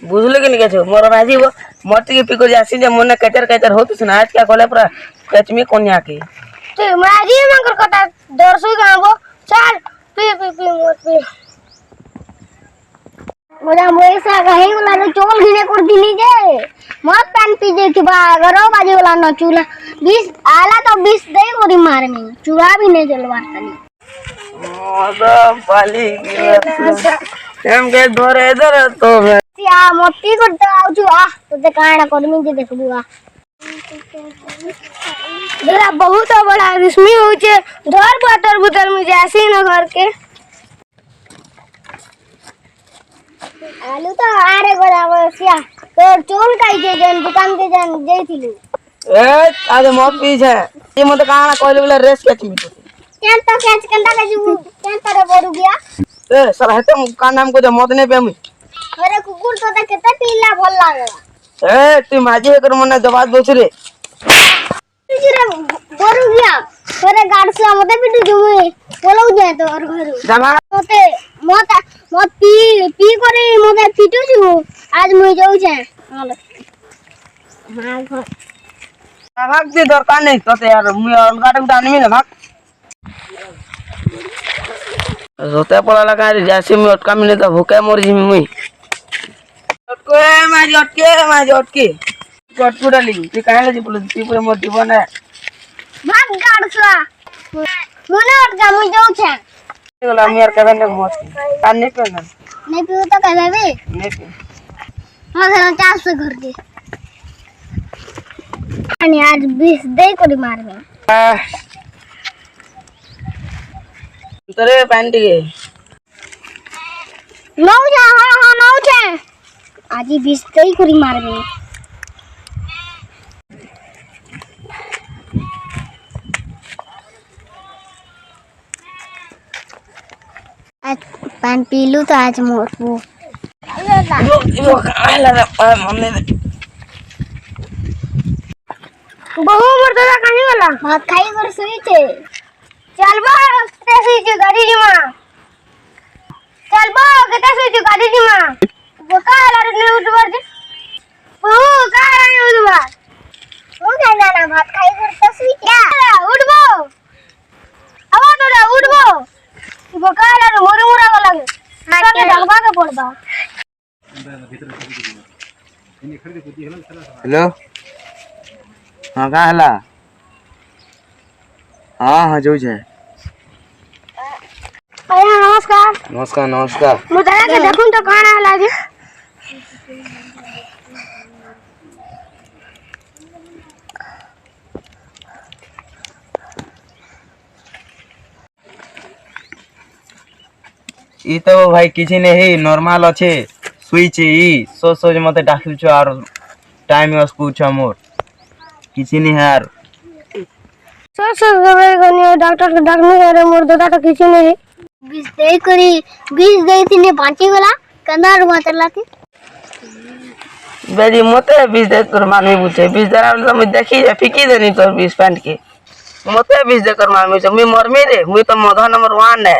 बुझले कि नहीं कैसे मोर भाजी वो मोती के पिको जासी जे मन कचर कचर होत सुना आज क्या कोले पूरा कचमी कोन्या के तो माजी मंगर कटा दरसो गावो चल पी पी पी मोर पी मोरा मोएसा गहे वाला न चोल घिने कर दिनी जे मत पान पी जे कि बा गरो बाजे वाला न चूल्हा 20 आला तो 20 दे गोरी मार में चूड़ा भी नहीं जलवार तनी मोदा पाली हम के धरे इधर तो या मोती करता आउ छु आ तो काणा करमी जे देखबू आ जरा बहुत बड़ा रश्मि हो छे धर बटर बुतर में जासी न घर के आलू तो आरे बराबर सिया तो चोल काई जे जन दुकान के जन जइथिलु ए आज मत पी छे ये मत काणा कहले बोले रेस के छी केन तो कैच कंदा के जू केन तरे बोरु गया ए साला हेते का नाम को जे मत ने पे मुई अरे कुकुर तो केते पीला भल लागला ए तू माजी कर मने जवाब दोछ रे रे बोरु गया अरे गाड़ से मते पिटू जुमे बोलौ जाय तो और घर जमा मते मत पी करे मते पिटू छु आज मुई जाऊ छे हां घर भाग दे दरकार नहीं तो यार मुई गाड़ी उठा नहीं ना भाग रोते पड़ा लगा रे जैसे में अटका मिले तो भूखे मर जी मुई माजी अटके कटकू डाली तू काहे ले बोले तू पूरे मोर जीवन है भाग गाड़सा मोने अटका मुई जाऊ छे बोला हम यार कदन मत काने पे ना नहीं पीऊ तो कह देबे नहीं पे मगर 400 घर के अनि आज 20 दे कोरी मार में तोरे पैंट के नौ जा हां नौ छे आज 20 दे कोरी मार में आज पान पीलू तो आज मोरबू यो आला मम्मी बहु मोर दादा कहीं वाला भात खाई कर सोई छे चल बा कते सोई छे गाड़ी मा चल बा कते सोई छे गाड़ी मा वो का ला रे उठवर जे बहु का रे उठवर वो क्या जाना भात खाई कर तो सोई क्या उठबो अब तो रे उठबो वो का ला रे मोर मोरा वाला के के ढलबा के पड़बा हेलो हाँ का हला हाँ हाँ जो है अरे नमस्कार नमस्कार नमस्कार मुझे के देखूं तो कहां हला जी ई तो भाई किसी नहीं नॉर्मल अच्छे सुईचे ई सोच मते डाकिल छ और टाइम है उसको छ मोर किसी नहीं है यार सर दवाई गनी डॉक्टर के डॉक्टर ने रे मोर दादा तो किसी नहीं 20 दे करी 20 दे थी बांची वाला कंदार मातर लाती बेरी मते 20 दे कर मानवी बुझे 20 दरा तो मैं देखी जा फिकी देनी तो 20 पैंट के मते 20 दे कर मानवी छ मैं मरमी रे मैं तो मधा नंबर 1 है